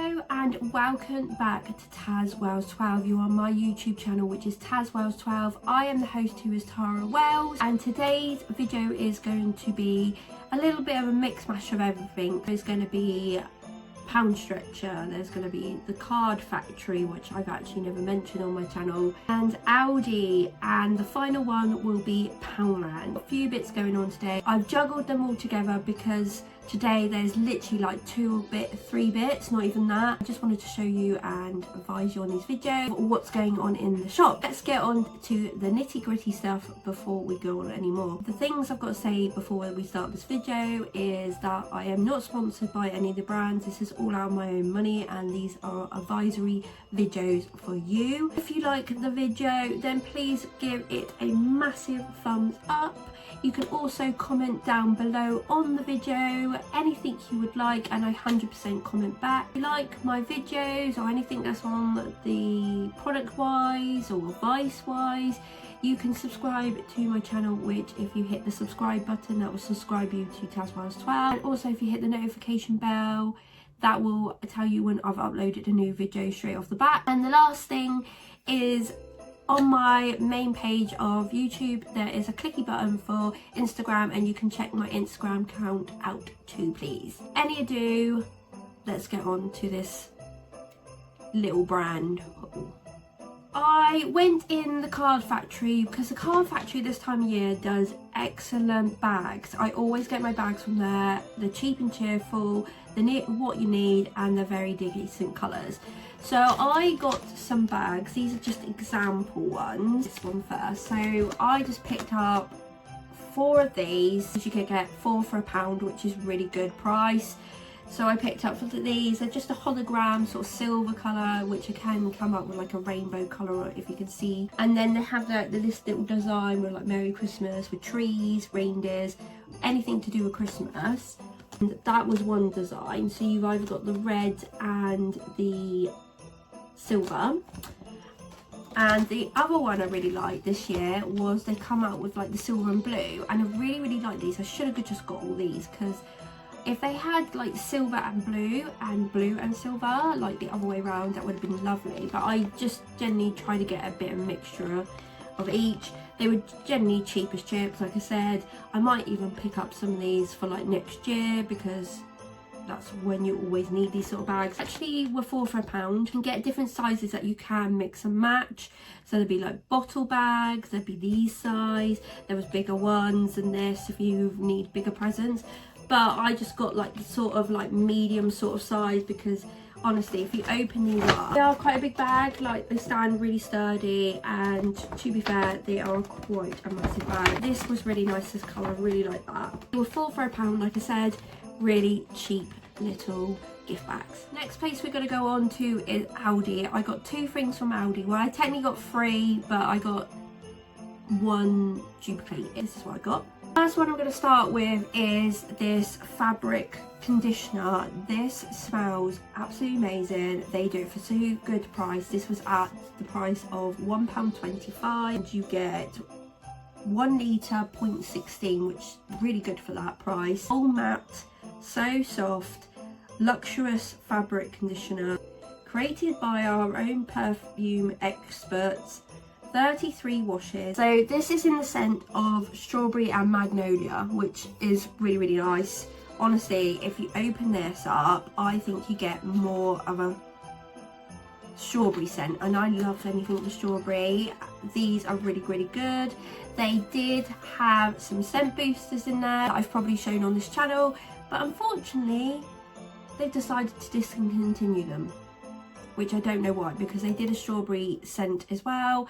Hello and welcome back to tazwells12. You are my YouTube channel, which is tazwells12. I am the host, who is Tara Wells, and today's video is going to be a little bit of a mix mash of everything. There's going to be Pound Stretcher, there's going to be the Card Factory, which I've actually never mentioned on my channel, and ALDI, and the final one will be Poundland. A few bits going on today. I've juggled them all together because today there's literally like 3 bits, not even that. I just wanted to show you and advise you on this video what's going on in the shop. Let's get on to the nitty gritty stuff before we go on anymore. The things I've got to say before we start this video is that I am not sponsored by any of the brands. This is all out of my own money and these are advisory videos for you. If you like the video, then please give it a massive thumbs up. You can also comment down below on the video anything you would like, and I 100% comment back. If you like my videos or anything that's on the product wise or advice wise, you can subscribe to my channel, which if you hit the subscribe button, that will subscribe you to tazwells12. And also if you hit the notification bell, that will tell you when I've uploaded a new video straight off the bat. And the last thing is, on my main page of YouTube there is a clicky button for Instagram, and you can check my Instagram account out too, please. Any ado, let's get on to this little brand haul. I went in the Card Factory because the Card Factory this time of year does excellent bags. I always get my bags from there. They're cheap and cheerful, they're near what you need, and they're very decent colours. So I got some bags. These are just example ones. This one first. So I just picked up 4 of these. You could get 4 for £1, which is really good price. So I picked up these. They're just a hologram sort of silver colour, which can come up with like a rainbow colour if you can see. And then they have this little design with like Merry Christmas with trees, reindeers, anything to do with Christmas. And that was one design. So you've either got the red and the silver, and the other one I really liked this year was they come out with like the silver and blue, and I really like these. I should have just got all these, because if they had like silver and blue and silver like the other way around, that would have been lovely. But I just generally try to get a bit of mixture of each. They were generally cheap as chips, like I said. I might even pick up some of these for like next year, because that's when you always need these sort of bags. Actually were 4 for £1. You can get different sizes that you can mix and match. So there'd be like bottle bags, there'd be these size, there was bigger ones than this if you need bigger presents. But I just got like the sort of like medium sort of size, because honestly if you open these up, they are quite a big bag. Like they stand really sturdy, and to be fair, they are quite a massive bag. This was really nice, this colour, I really like that. They were 4 for £1, like I said. Really cheap little gift bags. Next place we're going to go on to is ALDI. I got 2 things from ALDI. Well, I technically got 3, but I got 1 duplicate. This is what I got. First one I'm going to start with is this fabric conditioner. This smells absolutely amazing. They do it for so good price. This was at the price of £1.25, and you get 1 litre 0.16, which is really good for that price. All matte, so soft, luxurious fabric conditioner, created by our own perfume experts. 33 washes. So this is in the scent of strawberry and magnolia, which is really nice. Honestly, if you open this up, I think you get more of a strawberry scent, and I love anything with strawberry. These are really good. They did have some scent boosters in there that I've probably shown on this channel, but unfortunately they've decided to discontinue them, which I don't know why, because they did a strawberry scent as well.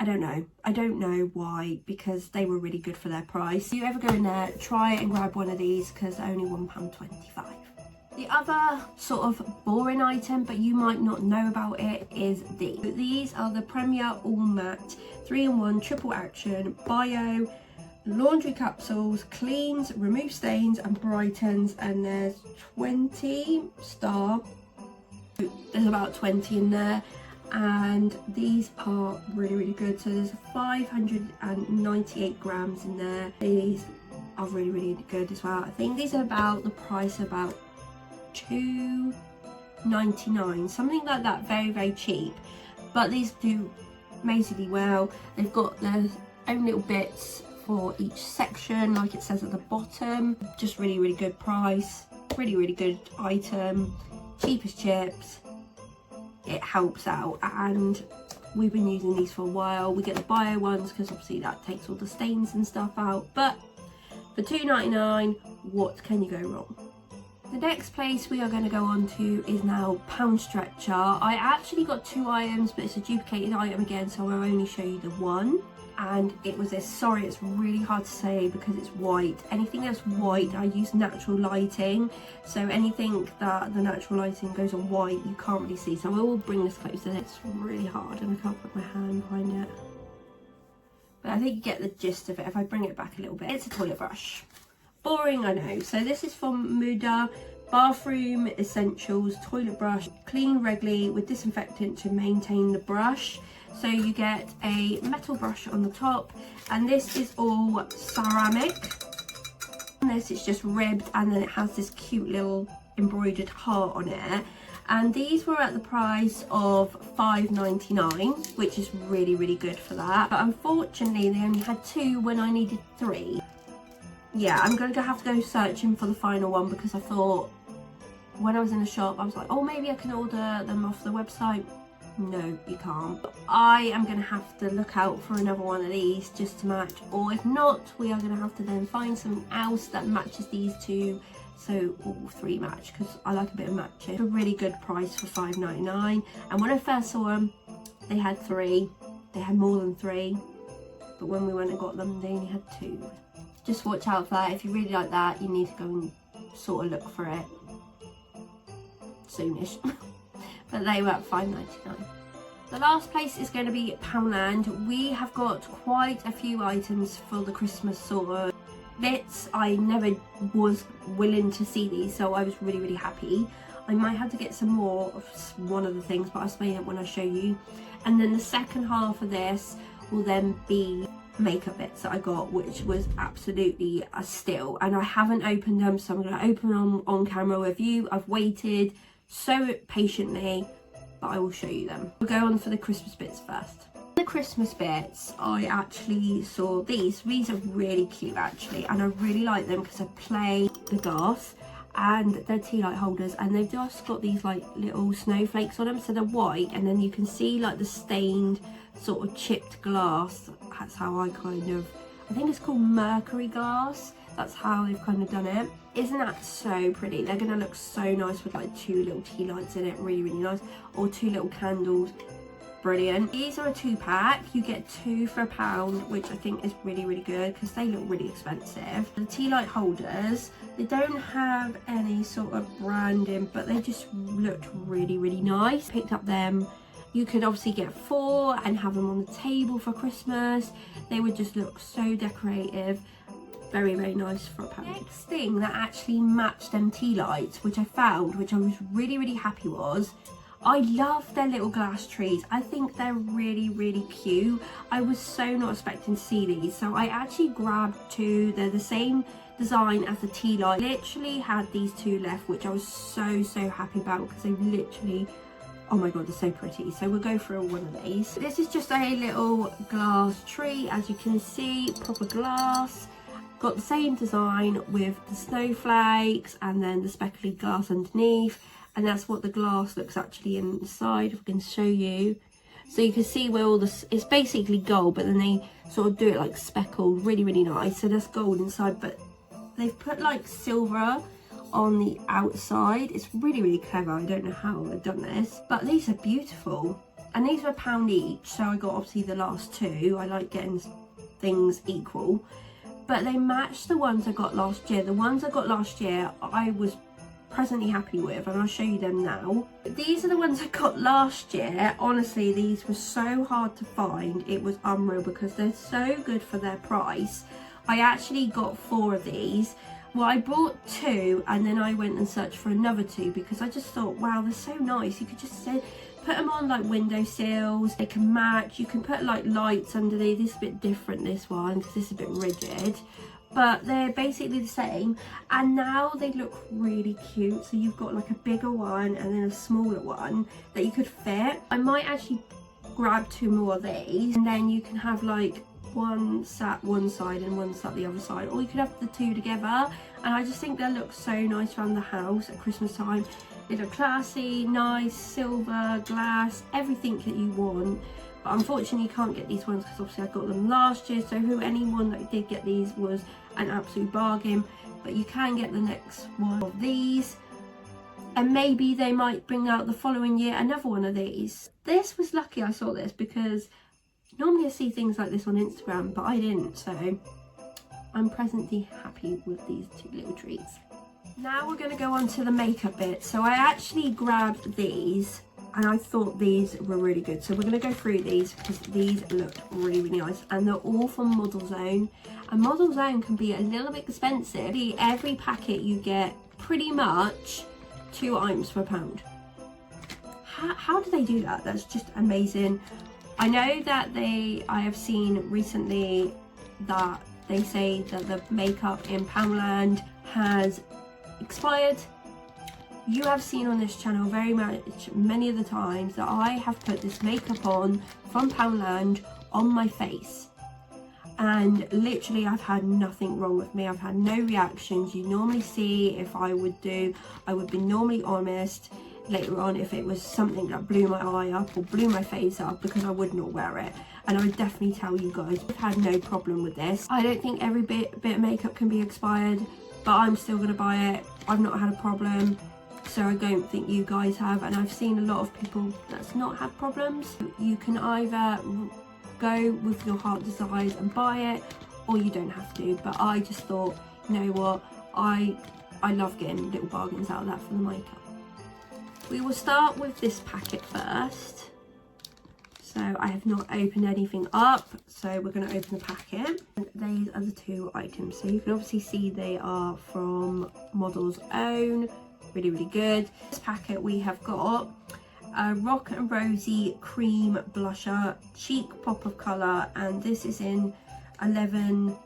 I don't know why, because they were really good for their price. If you ever go in there, try and grab one of these, because they're only £1.25. The other sort of boring item, but you might not know about it, is these. These are the Premier All Matte 3-in-1 Triple Action Bio Laundry Capsules. Cleans, removes stains and brightens, and there's 20 star. There's about 20 in there, and these are really good. So there's 598 grams in there. These are really good as well. I think these are about the price of about £2 £5.99, something like that. Very, very cheap, but these do amazingly well. They've got their own little bits for each section, like it says at the bottom. Just really, really good price, really, really good item, cheap as chips. It helps out, and we've been using these for a while. We get the bio ones because obviously that takes all the stains and stuff out, but for £2.99, what can you go wrong? The next place we are going to go on to is now Pound Stretcher. I actually got 2 items, but it's a duplicated item again, so I'll only show you the one. And it was this, sorry, it's really hard to say because it's white. Anything that's white, I use natural lighting, so anything that the natural lighting goes on white, you can't really see. So I will bring this closer. It's really hard and I can't put my hand behind it, but I think you get the gist of it if I bring it back a little bit. It's a toilet brush. Boring, I know. So this is from Muda Bathroom Essentials Toilet Brush. Clean regularly with disinfectant to maintain the brush. So you get a metal brush on the top, and this is all ceramic. And this is just ribbed, and then it has this cute little embroidered heart on it. And these were at the price of £5.99, which is really, really good for that. But unfortunately, they only had 2 when I needed 3. Yeah, I'm going to have to go searching for the final one because I thought when I was in the shop, I was like, oh, maybe I can order them off the website. No, you can't. I am going to have to look out for another one of these just to match, or if not, we are going to have to then find something else that matches these 2, so all 3 match, because I like a bit of matching. It's a really good price for £5.99, and when I first saw them, they had 3. They had more than 3, but when we went and got them, they only had 2. Just watch out for that. If you really like that, you need to go and sort of look for it soonish. But they were at £5.99. The last place is going to be Poundland. We have got quite a few items for the Christmas sort of bits. I never was willing to see these, so I was really, really happy. I might have to get some more of one of the things, but I'll explain it when I show you. And then the second half of this will then be makeup bits that I got, which was absolutely a steal. And I haven't opened them, so I'm going to open them on camera with you. I've waited so patiently, but I will show you them. We'll go on for the Christmas bits first. The Christmas bits, I actually saw these. These are really cute actually, and I really like them because I play the glass, and they're tea light holders, and they've just got these like little snowflakes on them, so they're white, and then you can see like the stained sort of chipped glass. That's how I think it's called mercury glass. That's how they've kind of done it. Isn't that so pretty? They're going to look so nice with like 2 little tea lights in it, really, really nice, or 2 little candles. Brilliant. These are a 2-pack. You get 2 for £1, which I think is really, really good because they look really expensive. The tea light holders, they don't have any sort of branding, but they just looked really, really nice. Picked up them. You could obviously get 4 and have them on the table for Christmas. They would just look so decorative. Very, very nice for £1. Next thing that actually matched them tea lights, which I found, which I was really, really happy, was I love their little glass trees. I think they're really, really cute. I was so not expecting to see these, so I actually grabbed 2. They're the same design as the tea light. Literally had these 2 left, which I was so, so happy about because they literally, oh my god, they're so pretty. So we'll go through one of these. This is just a little glass tree, as you can see, proper glass. Got the same design with the snowflakes and then the speckly glass underneath, and that's what the glass looks actually inside. If I can show you, so you can see where all this, it's basically gold, but then they sort of do it like speckled, really, really nice. So there's gold inside, but they've put like silver on the outside. It's really, really clever. I don't know how they've done this, but these are beautiful, and these are £1 each, so I got obviously the last 2. I like getting things equal. But they matched the ones I got last year. The ones I got last year, I was presently happy with, and I'll show you them now. These are the ones I got last year. Honestly, these were so hard to find. It was unreal because they're so good for their price. I actually got 4 of these. Well, I bought 2, and then I went and searched for another 2 because I just thought, wow, they're so nice. You could just put them on like windowsills. They can match. You can put like lights under there. This is a bit different, this one, because this is a bit rigid, but they're basically the same, and now they look really cute. So you've got like a bigger one and then a smaller one that you could fit. I might actually grab 2 more of these, and then you can have like one sat one side and one sat the other side, or you could have the 2 together. And I just think they look so nice around the house at Christmas time. They look classy, nice, silver, glass, everything that you want. But unfortunately you can't get these ones because obviously I got them last year, so anyone that did get these was an absolute bargain. But you can get the next one of these, and maybe they might bring out the following year another one of these. This was lucky I saw this, because normally I see things like this on Instagram, but I didn't, so I'm presently happy with these 2 little treats. Now we're going to go on to the makeup bit. So I actually grabbed these, and I thought these were really good. So we're going to go through these because these look really, really nice, and they're all from MODELSOWN. And MODELSOWN can be a little bit expensive. Every packet you get pretty much 2 items for £1. How do they do that? That's just amazing. I know that I have seen recently that they say that the makeup in Poundland has expired. You have seen on this channel many of the times that I have put this makeup on from Poundland on my face, and literally I've had nothing wrong with me. I've had no reactions. You normally see, if I would be normally honest later on if it was something that blew my eye up or blew my face up, because I would not wear it. And I would definitely tell you guys, I've had no problem with this. I don't think every bit of makeup can be expired, but I'm still going to buy it. I've not had a problem, so I don't think you guys have. And I've seen a lot of people that's not had problems. You can either go with your heart desires and buy it, or you don't have to. But I just thought, you know what, I love getting little bargains out of that for the makeup. We will start with this packet first. So I have not opened anything up, so we're going to open the packet. And these are the 2 items. So you can obviously see they are from MODELSOWN. Really, really good. This packet we have got a Rock and Rosy cream blusher, cheek pop of colour, and this is in 11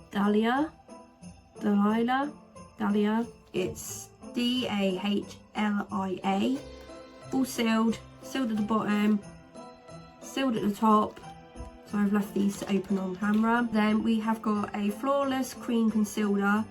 Dahlia. It's DAHLIA. All sealed at the bottom, sealed at the top. So I've left these to open on camera. Then we have got a Flawless Cream Concealer.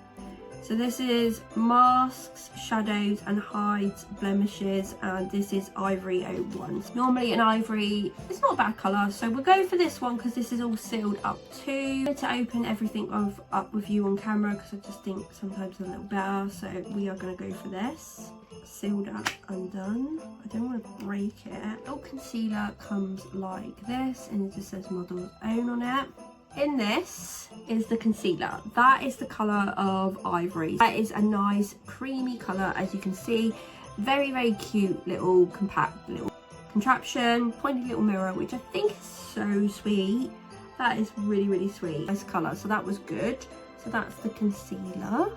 So this is masks, shadows and hides blemishes, and this is Ivory 01. Normally an ivory, it's not a bad colour, so we'll go for this one because this is all sealed up too. To open everything up with you on camera, because I just think sometimes it's a little better, so we are going to go for this. Sealed up and done. I don't want to break it. Little concealer comes like this, and it just says MODELSOWN on it. In this is the concealer. That is the colour of Ivory. That is a nice creamy colour, as you can see. Very, very cute little compact little contraption. Pointy little mirror, which I think is so sweet. That is really, really sweet. Nice colour, so that was good. So that's the concealer.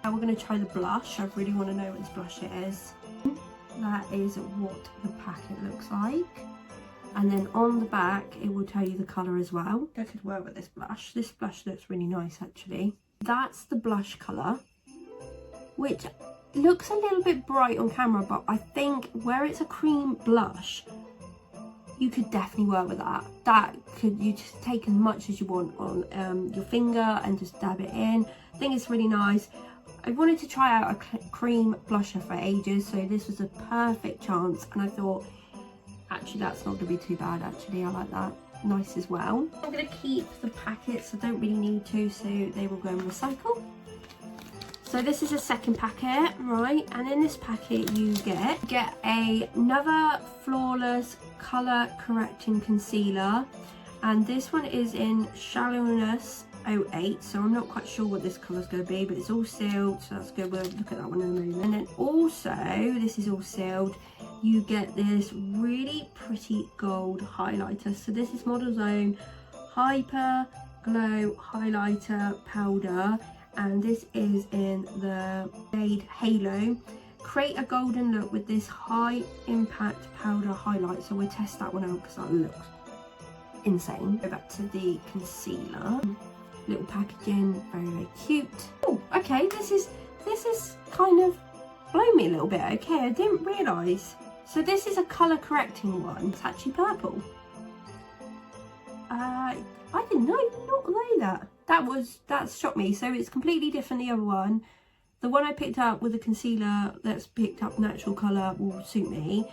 Now we're going to try the blush. I really want to know what this blush is. That is what the packet looks like. And then on the back, it will tell you the colour as well. I could wear with this blush. This blush looks really nice, actually. That's the blush colour, which looks a little bit bright on camera, but I think where it's a cream blush, you could definitely wear with that. You just take as much as you want on your finger and just dab it in. I think it's really nice. I wanted to try out a cream blusher for ages, so this was a perfect chance, and I thought, actually that's not going to be too bad. Actually, I like that. Nice as well. I'm going to keep the packets. I don't really need to, so they will go and recycle. So this is a second packet, right? And in this packet you get another Flawless colour correcting concealer, and this one is in Shallowness 08, so I'm not quite sure what this colour is going to be, but it's all sealed, so that's good. We'll look at that one in a moment. And then also, this is all sealed, you get this really pretty gold highlighter. So this is MODELSOWN Hyper Glow Highlighter Powder, and this is in the shade Halo. Create a golden look with this high impact powder highlight. So we'll test that one out because that looks insane. Go back to the concealer. little packaging, very cute. Oh, okay, this is kind of blown me a little bit. Okay, I didn't realise. So this is a colour correcting one. It's actually purple. I did not know that. That shocked me. So it's completely different the other one. The one I picked up with a concealer that's picked up natural colour will suit me.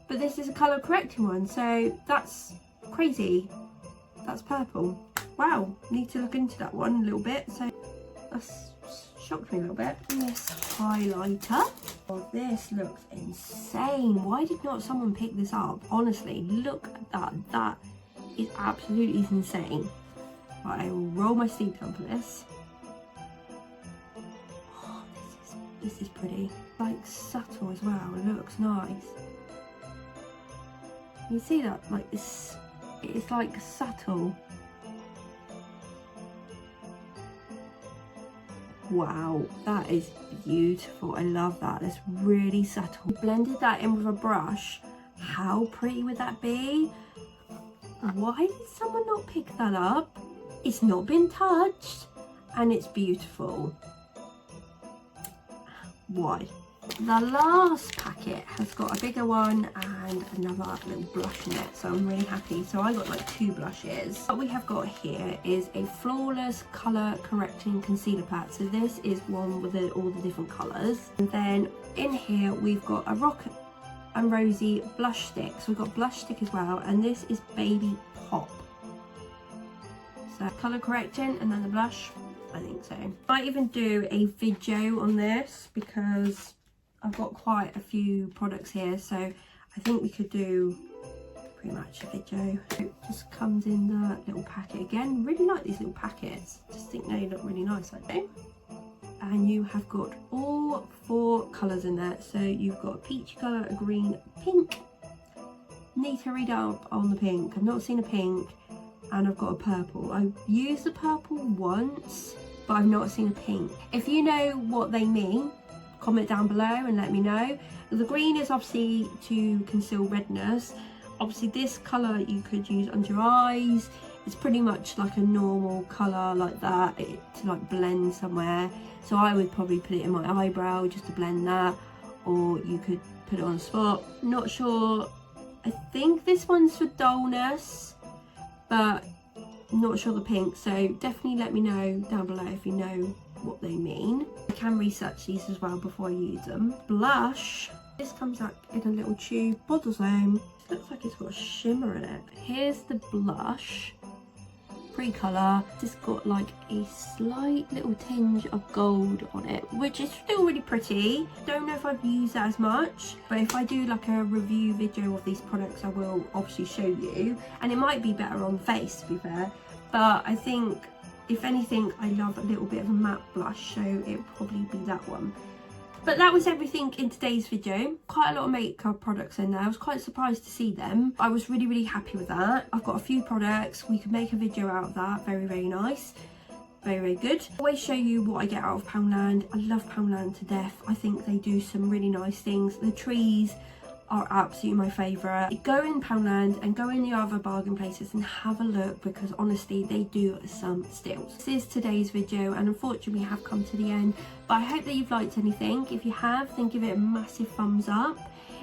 But this is a colour correcting one, so that's crazy. That's purple. Wow, need to look into that one a little bit. So that's shocked me a little bit. This highlighter. Oh, this looks insane. Why did not someone pick this up? Honestly, look at that. That is absolutely insane. Right, I will roll my sleeve down for this. Oh, this is pretty. Like subtle as well. It looks nice. You see that? Like this, it's like subtle. Wow, that is beautiful. I love that. It's really subtle. Blended that in with a brush. How pretty would that be? Why did someone not pick that up? It's not been touched and it's beautiful. Why? The last packet has got a bigger one and another little blush in it, so I'm really happy. So I got like 2 blushes. What we have got here is a flawless colour correcting concealer palette. So this is one with all the different colours. And then in here we've got a Rock and Rosy blush stick. So we've got blush stick as well, and this is Baby Pop. So colour correcting and then the blush, I think so. Might even do a video on this because I've got quite a few products here, so I think we could do pretty much a video. It just comes in the little packet again. Really like these little packets. Just think they look really nice, I think. And you have got all 4 colours in there. So you've got a peach colour, a green, pink. Need to read up on the pink. I've not seen a pink. And I've got a purple. I've used the purple once, but I've not seen a pink. If you know what they mean, comment down below and let me know. The green is obviously to conceal redness. Obviously this colour you could use under your eyes. It's pretty much like a normal colour like that to like blend somewhere. So I would probably put it in my eyebrow just to blend that, or you could put it on a spot. Not sure. I think this one's for dullness, but I'm not sure the pink. So definitely let me know down below if you know what they mean. I can research these as well before I use them. Blush. This comes out in a little tube. MODELSOWN. It looks like it's got a shimmer in it. Here's the blush. Pretty colour. It's got like a slight little tinge of gold on it, which is still really pretty. Don't know if I've used that as much, but if I do like a review video of these products, I will obviously show you. And it might be better on the face, to be fair. But I think, if anything, I love a little bit of a matte blush, so it will probably be that one. But that was everything in today's video. Quite a lot of makeup products in there. I was quite surprised to see them. I was really happy with that. I've got a few products. We could make a video out of that. Very nice. Very good. I always show you what I get out of Poundland. I love Poundland to death. I think they do some really nice things. The trees are absolutely my favourite. Go in Poundland and go in the other bargain places and have a look, because honestly they do some steals. This is today's video, and unfortunately we have come to the end, but I hope that you've liked anything. If you have, then give it a massive thumbs up.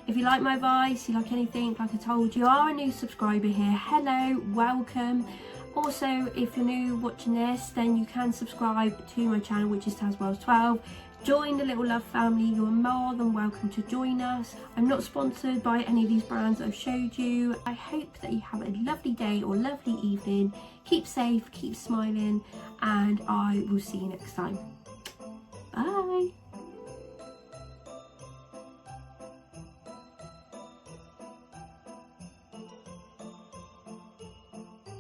If you like my advice, you like anything, like I told you, are a new subscriber here, hello, welcome. Also, if you're new watching this, then you can subscribe to my channel, which is tazwells12. Join the Little Love family. You are more than welcome to join us. I'm not sponsored by any of these brands I've showed you. I hope that you have a lovely day or lovely evening. Keep safe, keep smiling, and I will see you next time.